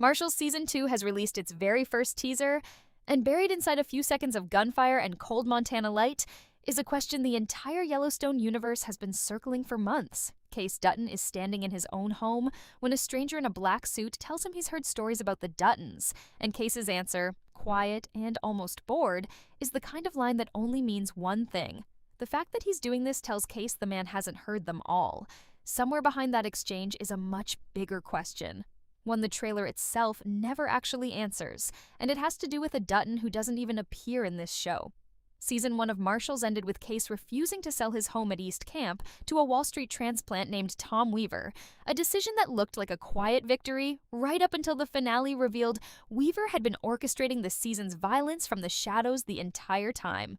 Marshals Season 2 has released its very first teaser, and buried inside a few seconds of gunfire and cold Montana light is a question the entire Yellowstone universe has been circling for months. Kayce Dutton is standing in his own home when a stranger in a black suit tells him he's heard stories about the Duttons, and Kayce's answer, quiet and almost bored, is the kind of line that only means one thing. The fact that he's doing this tells Kayce the man hasn't heard them all. Somewhere behind that exchange is a much bigger question, one the trailer itself never actually answers, and it has to do with a Dutton who doesn't even appear in this show. Season 1 of Marshals ended with Kayce refusing to sell his home at East Camp to a Wall Street transplant named Tom Weaver, a decision that looked like a quiet victory right up until the finale revealed Weaver had been orchestrating the season's violence from the shadows the entire time.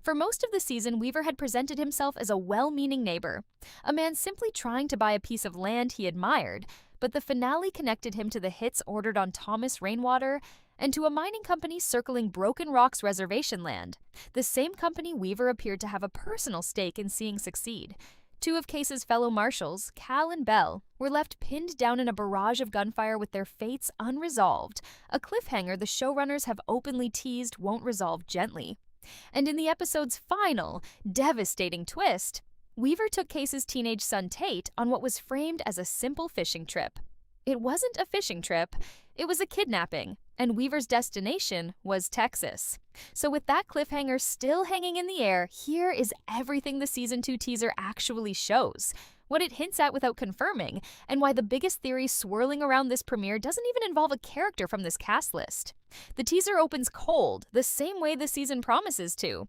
For most of the season, Weaver had presented himself as a well-meaning neighbor, a man simply trying to buy a piece of land he admired, but the finale connected him to the hits ordered on Thomas Rainwater and to a mining company circling Broken Rock's reservation land, the same company Weaver appeared to have a personal stake in seeing succeed. Two of Kayce's fellow marshals, Cal and Belle, were left pinned down in a barrage of gunfire with their fates unresolved, a cliffhanger the showrunners have openly teased won't resolve gently. And in the episode's final, devastating twist, Weaver took Kayce's teenage son Tate on what was framed as a simple fishing trip. It wasn't a fishing trip, it was a kidnapping, and Weaver's destination was Texas. So with that cliffhanger still hanging in the air, here is everything the Season 2 teaser actually shows, what it hints at without confirming, and why the biggest theory swirling around this premiere doesn't even involve a character from this cast list. The teaser opens cold, the same way the season promises to.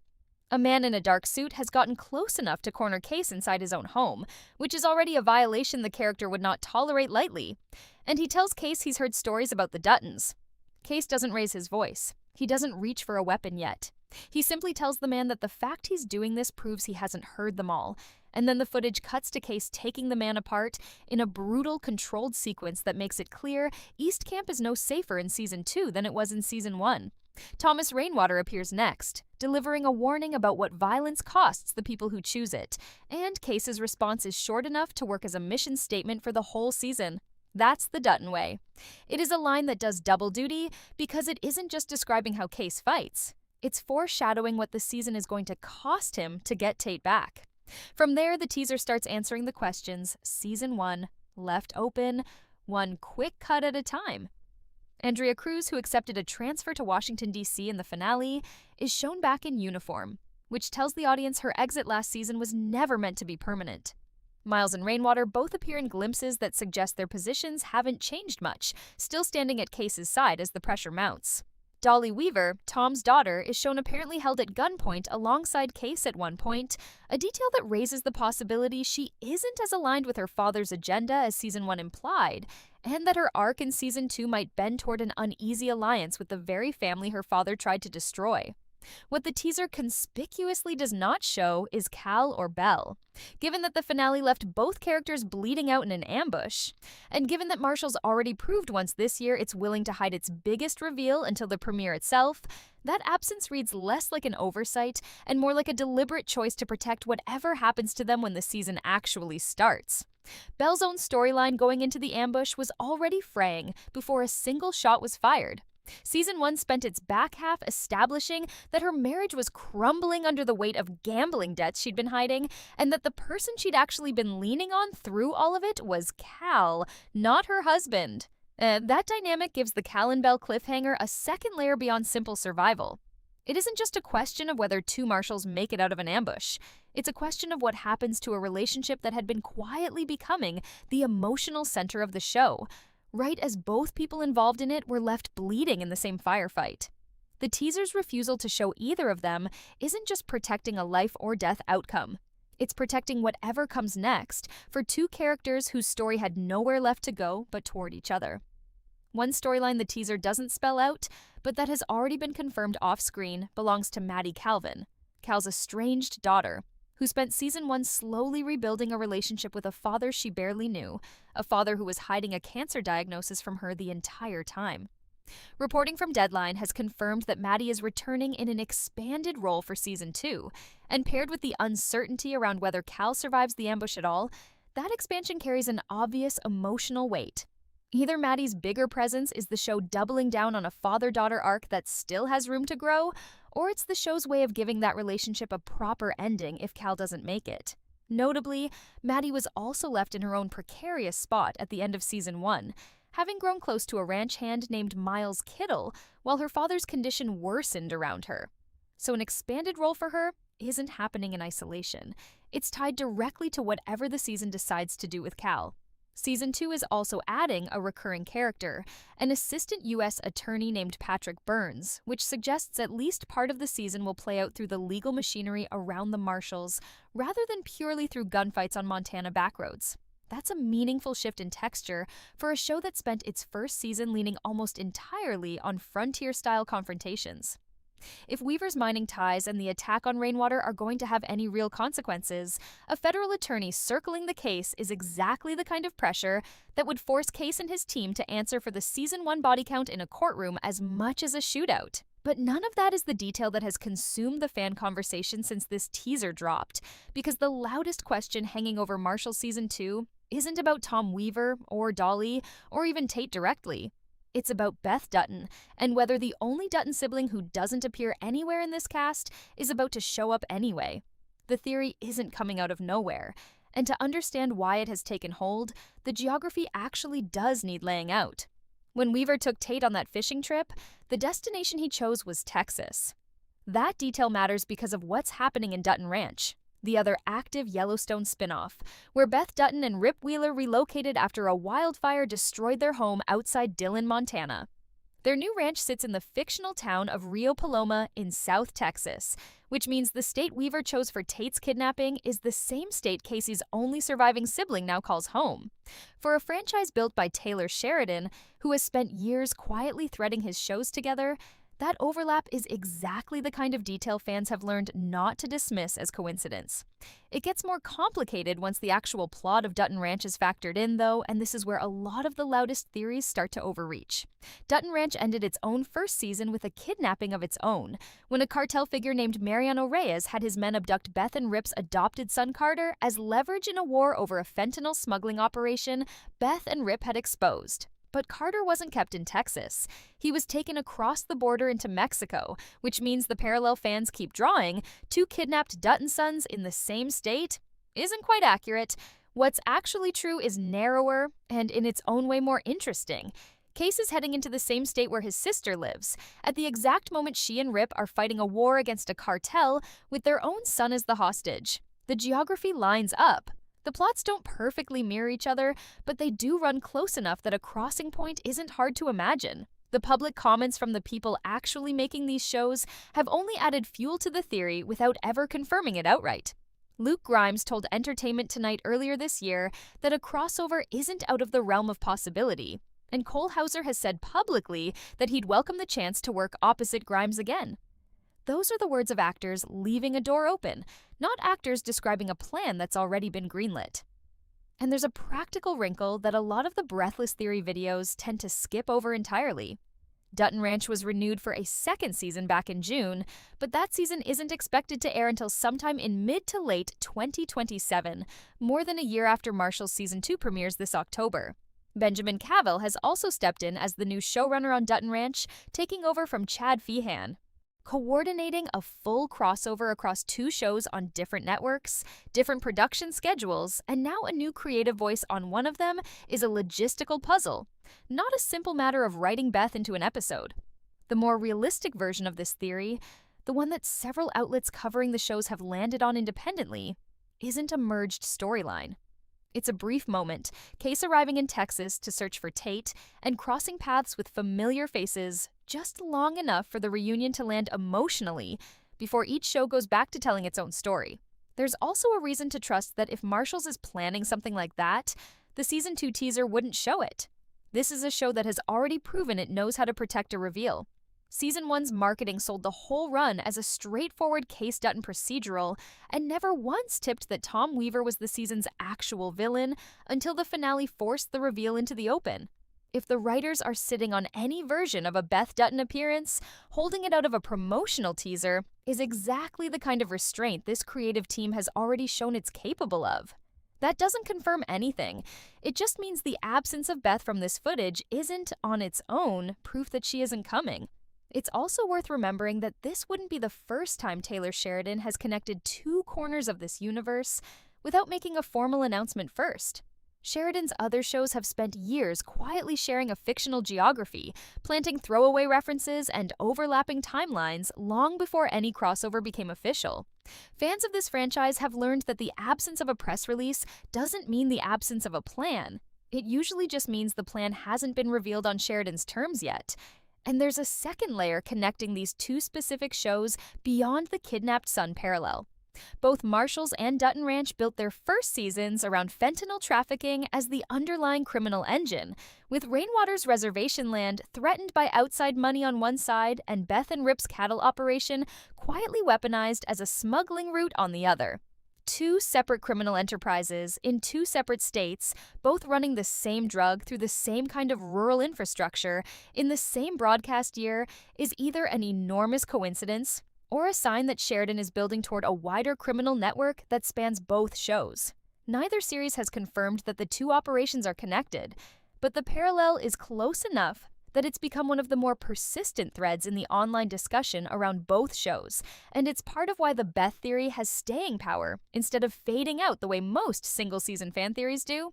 A man in a dark suit has gotten close enough to corner Kayce inside his own home, which is already a violation the character would not tolerate lightly. And he tells Kayce he's heard stories about the Duttons. Kayce doesn't raise his voice. He doesn't reach for a weapon yet. He simply tells the man that the fact he's doing this proves he hasn't heard them all. And then the footage cuts to Kayce taking the man apart in a brutal, controlled sequence that makes it clear East Camp is no safer in Season 2 than it was in Season 1. Thomas Rainwater appears next, delivering a warning about what violence costs the people who choose it, and Kayce's response is short enough to work as a mission statement for the whole season. That's the Dutton way. It is a line that does double duty because it isn't just describing how Kayce fights. It's foreshadowing what the season is going to cost him to get Tate back. From there, the teaser starts answering the questions Season 1 left open, one quick cut at a time. Andrea Cruz, who accepted a transfer to Washington, D.C. in the finale, is shown back in uniform, which tells the audience her exit last season was never meant to be permanent. Miles and Rainwater both appear in glimpses that suggest their positions haven't changed much, still standing at Kayce's side as the pressure mounts. Dolly Weaver, Tom's daughter, is shown apparently held at gunpoint alongside Kayce at one point, a detail that raises the possibility she isn't as aligned with her father's agenda as Season 1 implied, and that her arc in Season 2 might bend toward an uneasy alliance with the very family her father tried to destroy. What the teaser conspicuously does not show is Cal or Belle. Given that the finale left both characters bleeding out in an ambush, and given that Marshals already proved once this year it's willing to hide its biggest reveal until the premiere itself, that absence reads less like an oversight and more like a deliberate choice to protect whatever happens to them when the season actually starts. Belle's own storyline going into the ambush was already fraying before a single shot was fired. Season 1 spent its back half establishing that her marriage was crumbling under the weight of gambling debts she'd been hiding, and that the person she'd actually been leaning on through all of it was Cal, not her husband. That dynamic gives the Cal and Belle cliffhanger a second layer beyond simple survival. It isn't just a question of whether two marshals make it out of an ambush. It's a question of what happens to a relationship that had been quietly becoming the emotional center of the show, right as both people involved in it were left bleeding in the same firefight. The teaser's refusal to show either of them isn't just protecting a life or death outcome. It's protecting whatever comes next for two characters whose story had nowhere left to go but toward each other. One storyline the teaser doesn't spell out, but that has already been confirmed off-screen, belongs to Maddie Calvin, Cal's estranged daughter, who spent Season 1 slowly rebuilding a relationship with a father she barely knew, a father who was hiding a cancer diagnosis from her the entire time. Reporting from Deadline has confirmed that Maddie is returning in an expanded role for Season 2, and paired with the uncertainty around whether Cal survives the ambush at all, that expansion carries an obvious emotional weight. Either Maddie's bigger presence is the show doubling down on a father-daughter arc that still has room to grow, or it's the show's way of giving that relationship a proper ending if Cal doesn't make it. Notably, Maddie was also left in her own precarious spot at the end of season 1, having grown close to a ranch hand named Miles Kittle while her father's condition worsened around her. So an expanded role for her isn't happening in isolation. It's tied directly to whatever the season decides to do with Cal. Season 2 is also adding a recurring character, an assistant U.S. attorney named Patrick Burns, which suggests at least part of the season will play out through the legal machinery around the Marshals, rather than purely through gunfights on Montana backroads. That's a meaningful shift in texture for a show that spent its first season leaning almost entirely on frontier-style confrontations. If Weaver's mining ties and the attack on Rainwater are going to have any real consequences, a federal attorney circling the case is exactly the kind of pressure that would force Kayce and his team to answer for the season 1 body count in a courtroom as much as a shootout. But none of that is the detail that has consumed the fan conversation since this teaser dropped, because the loudest question hanging over Marshals season 2 isn't about Tom Weaver or Dolly or even Tate directly. It's about Beth Dutton, and whether the only Dutton sibling who doesn't appear anywhere in this cast is about to show up anyway. The theory isn't coming out of nowhere, and to understand why it has taken hold, the geography actually does need laying out. When Weaver took Tate on that fishing trip, the destination he chose was Texas. That detail matters because of what's happening in Dutton Ranch, the other active Yellowstone spinoff, where Beth Dutton and Rip Wheeler relocated after a wildfire destroyed their home outside Dillon, Montana. Their new ranch sits in the fictional town of Rio Paloma in South Texas, which means the state Weaver chose for Tate's kidnapping is the same state Kayce's only surviving sibling now calls home. For a franchise built by Taylor Sheridan, who has spent years quietly threading his shows together, that overlap is exactly the kind of detail fans have learned not to dismiss as coincidence. It gets more complicated once the actual plot of Dutton Ranch is factored in, though, and this is where a lot of the loudest theories start to overreach. Dutton Ranch ended its own first season with a kidnapping of its own, when a cartel figure named Mariano Reyes had his men abduct Beth and Rip's adopted son Carter as leverage in a war over a fentanyl smuggling operation Beth and Rip had exposed. But Carter wasn't kept in Texas. He was taken across the border into Mexico, which means the parallel fans keep drawing, 2 kidnapped Dutton sons in the same state isn't quite accurate. What's actually true is narrower and in its own way more interesting. Kayce is heading into the same state where his sister lives, at the exact moment she and Rip are fighting a war against a cartel with their own son as the hostage. The geography lines up. The plots don't perfectly mirror each other, but they do run close enough that a crossing point isn't hard to imagine. The public comments from the people actually making these shows have only added fuel to the theory without ever confirming it outright. Luke Grimes told Entertainment Tonight earlier this year that a crossover isn't out of the realm of possibility, and Cole Hauser has said publicly that he'd welcome the chance to work opposite Grimes again. Those are the words of actors leaving a door open, not actors describing a plan that's already been greenlit. And there's a practical wrinkle that a lot of the Breathless Theory videos tend to skip over entirely. Dutton Ranch was renewed for a second season back in June, but that season isn't expected to air until sometime in mid to late 2027, more than a year after Marshals Season 2 premieres this October. Benjamin Cavill has also stepped in as the new showrunner on Dutton Ranch, taking over from Chad Feehan. Coordinating a full crossover across 2 shows on different networks, different production schedules, and now a new creative voice on one of them is a logistical puzzle, not a simple matter of writing Beth into an episode. The more realistic version of this theory, the one that several outlets covering the shows have landed on independently, isn't a merged storyline. It's a brief moment, Kayce arriving in Texas to search for Tate and crossing paths with familiar faces just long enough for the reunion to land emotionally before each show goes back to telling its own story. There's also a reason to trust that if Marshals is planning something like that, the Season 2 teaser wouldn't show it. This is a show that has already proven it knows how to protect a reveal. Season 1's marketing sold the whole run as a straightforward Kayce Dutton procedural and never once tipped that Tom Weaver was the season's actual villain until the finale forced the reveal into the open. If the writers are sitting on any version of a Beth Dutton appearance, holding it out of a promotional teaser is exactly the kind of restraint this creative team has already shown it's capable of. That doesn't confirm anything. It just means the absence of Beth from this footage isn't, on its own, proof that she isn't coming. It's also worth remembering that this wouldn't be the first time Taylor Sheridan has connected two corners of this universe without making a formal announcement first. Sheridan's other shows have spent years quietly sharing a fictional geography, planting throwaway references and overlapping timelines long before any crossover became official. Fans of this franchise have learned that the absence of a press release doesn't mean the absence of a plan. It usually just means the plan hasn't been revealed on Sheridan's terms yet. And there's a second layer connecting these two specific shows beyond the kidnapped son parallel. Both Marshals and Dutton Ranch built their first seasons around fentanyl trafficking as the underlying criminal engine, with Rainwater's reservation land threatened by outside money on one side and Beth and Rip's cattle operation quietly weaponized as a smuggling route on the other. Two separate criminal enterprises in two separate states, both running the same drug through the same kind of rural infrastructure in the same broadcast year, is either an enormous coincidence or a sign that Sheridan is building toward a wider criminal network that spans both shows. Neither series has confirmed that the two operations are connected, but the parallel is close enough that it's become one of the more persistent threads in the online discussion around both shows, and it's part of why the Beth theory has staying power instead of fading out the way most single-season fan theories do.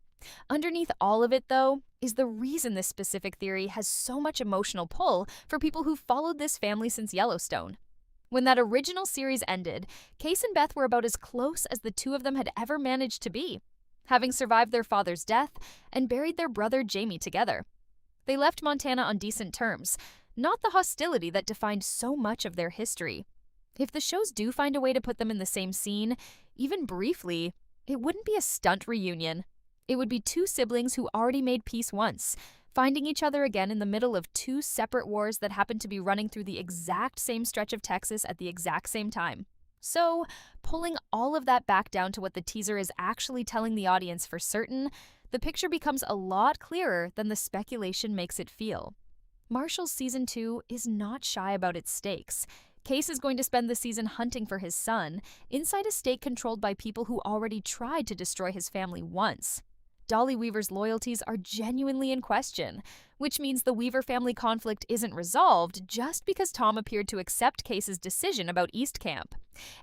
Underneath all of it, though, is the reason this specific theory has so much emotional pull for people who've followed this family since Yellowstone. When that original series ended, Kayce and Beth were about as close as the two of them had ever managed to be, having survived their father's death and buried their brother Jamie together. They left Montana on decent terms, not the hostility that defined so much of their history. If the shows do find a way to put them in the same scene, even briefly, it wouldn't be a stunt reunion. It would be two siblings who already made peace once, finding each other again in the middle of two separate wars that happened to be running through the exact same stretch of Texas at the exact same time. So, pulling all of that back down to what the teaser is actually telling the audience for certain, the picture becomes a lot clearer than the speculation makes it feel. Marshals Season 2 is not shy about its stakes. Kayce is going to spend the season hunting for his son, inside a state controlled by people who already tried to destroy his family once. Dolly Weaver's loyalties are genuinely in question, which means the Weaver family conflict isn't resolved just because Tom appeared to accept Kayce's decision about East Camp.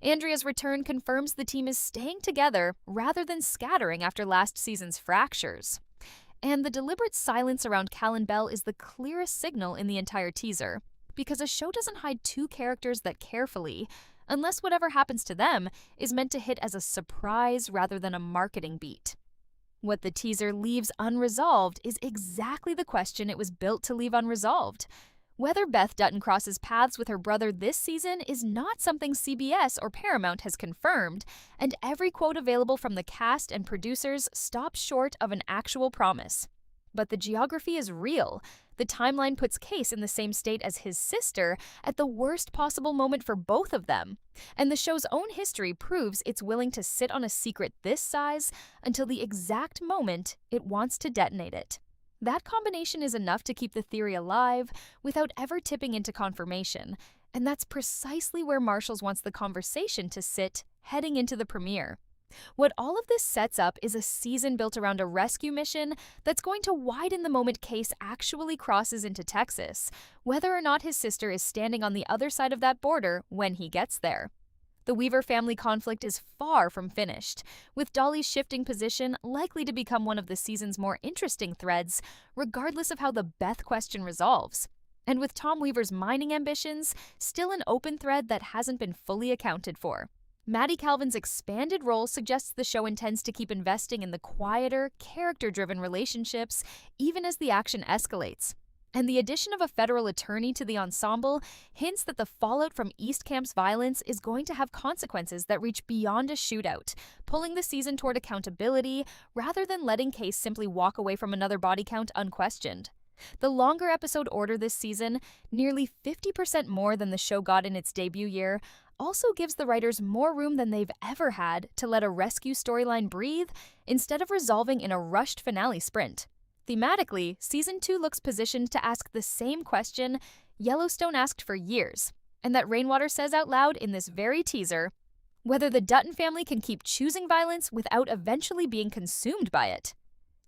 Andrea's return confirms the team is staying together rather than scattering after last season's fractures. And the deliberate silence around Cal and Belle is the clearest signal in the entire teaser, because a show doesn't hide two characters that carefully, unless whatever happens to them is meant to hit as a surprise rather than a marketing beat. What the teaser leaves unresolved is exactly the question it was built to leave unresolved. Whether Beth Dutton crosses paths with her brother this season is not something CBS or Paramount has confirmed, and every quote available from the cast and producers stops short of an actual promise. But the geography is real. The timeline puts Kayce in the same state as his sister at the worst possible moment for both of them. And the show's own history proves it's willing to sit on a secret this size until the exact moment it wants to detonate it. That combination is enough to keep the theory alive without ever tipping into confirmation. And that's precisely where Marshals wants the conversation to sit heading into the premiere. What all of this sets up is a season built around a rescue mission that's going to widen the moment Kayce actually crosses into Texas, whether or not his sister is standing on the other side of that border when he gets there. The Weaver family conflict is far from finished, with Dolly's shifting position likely to become one of the season's more interesting threads, regardless of how the Beth question resolves. And with Tom Weaver's mining ambitions still an open thread that hasn't been fully accounted for. Maddie Calvin's expanded role suggests the show intends to keep investing in the quieter, character-driven relationships even as the action escalates. And the addition of a federal attorney to the ensemble hints that the fallout from East Camp's violence is going to have consequences that reach beyond a shootout, pulling the season toward accountability rather than letting Kayce simply walk away from another body count unquestioned. The longer episode order this season, nearly 50% more than the show got in its debut year, also gives the writers more room than they've ever had to let a rescue storyline breathe instead of resolving in a rushed finale sprint. Thematically, Season 2 looks positioned to ask the same question Yellowstone asked for years, and that Rainwater says out loud in this very teaser, Whether the Dutton family can keep choosing violence without eventually being consumed by it.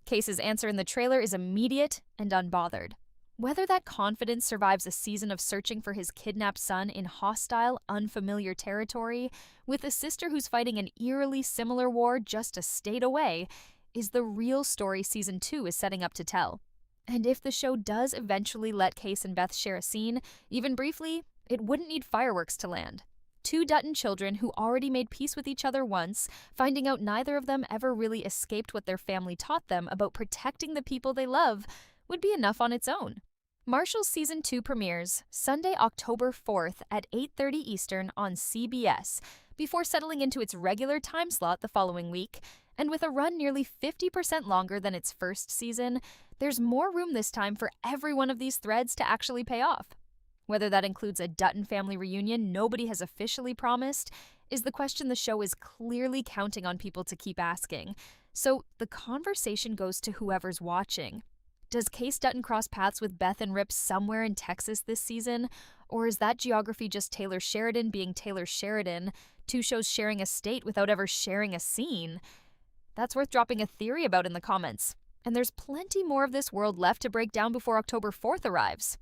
Kayce's answer in the trailer is immediate and unbothered. Whether that confidence survives a season of searching for his kidnapped son in hostile, unfamiliar territory, with a sister who's fighting an eerily similar war just a state away, is the real story Season 2 is setting up to tell. And if the show does eventually let Kayce and Beth share a scene, even briefly, it wouldn't need fireworks to land. Two Dutton children who already made peace with each other once, finding out neither of them ever really escaped what their family taught them about protecting the people they love, would be enough on its own. Marshals Season 2 premieres Sunday, October 4th at 8:30 Eastern on CBS, before settling into its regular time slot the following week, and with a run nearly 50% longer than its first season, there's more room this time for every one of these threads to actually pay off. Whether that includes a Dutton family reunion nobody has officially promised is the question the show is clearly counting on people to keep asking. So the conversation goes to whoever's watching. Does Kayce Dutton cross paths with Beth and Rip somewhere in Texas this season? Or is that geography just Taylor Sheridan being Taylor Sheridan, two shows sharing a state without ever sharing a scene? That's worth dropping a theory about in the comments. And there's plenty more of this world left to break down before October 4th arrives.